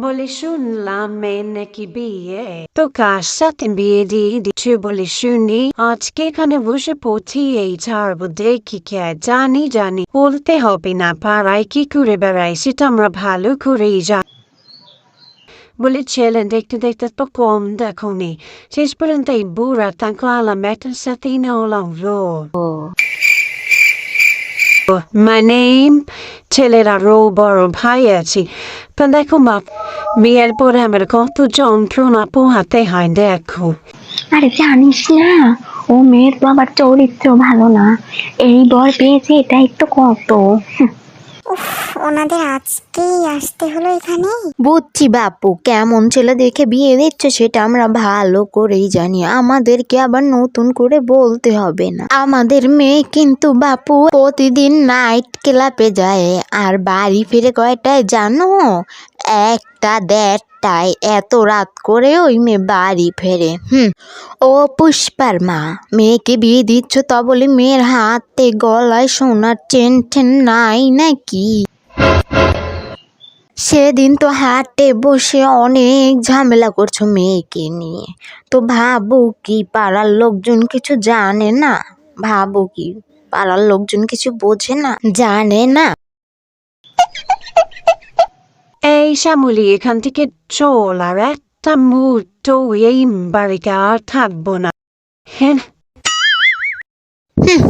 বলে শুনলাম মেয়ে নাকি বিয়ে, তো কার সাথে বিয়ে দিয়ে দিচ্ছে বলে শুনি, আজকে এখানে বসে পড়ছি এই ছাড়বো দেখি কে জানি বলতে হবে না, পাড়ায় কি করে বেড়াই সেটা আমরা ভালো করেই জানি। বলে ছেলে দেখতে দেখতে তো কম দেখনি, শেষ পর্যন্ত এই বুড়া তাঙ্কলা মেটার সাথেই না হলাম মানে ছেলের আরো বড় ভাই আছে, তো দেখো মা বিয়ের পরে আমার কত যন্ত্রণা পোহাতে হয় দেখো। আরে জানিস না, ও মেয়ের তো আবার চরিত্র ভালো না, এই বর পেয়েছে এটাই তো কত। উফ, ওনাদের আজকেই আসতে হলো এখানে। বুঝছি বাপু, কেমন ছেলে দেখে বিয়ে দিচ্ছে সেটা আমরা ভালো করেই জানি, আমাদেরকে আবার নতুন করে বলতে হবে না। আমাদের মেয়ে কিন্তু বাপু প্রতিদিন নাইট ক্লাবে যায় আর বাড়ি ফিরে কয়টায় জানো? 1টা 1:30টায়, এত রাত করে ওই মেয়ে বাড়ি ফেরে। ও পুষ্পার মা, মেয়েকে বিয়ে দিচ্ছ তা বলে মেয়ের হাতে গলায় সোনার চেন টেন নাই নাকি? সেদিন তো হাটে বসে অনেক ঝামেলা করছো মেয়েকে নিয়ে, তো ভাবো কি পাড়ার লোকজন কিছু জানে না? ভাবো কি পাড়ার লোকজন কিছু বোঝে না, জানে না? এই শ্যামলি এখান থেকে চল, আর একটা মুহূর্ত এই বাড়িতে আর থাকবো না। হ্যাঁ হুম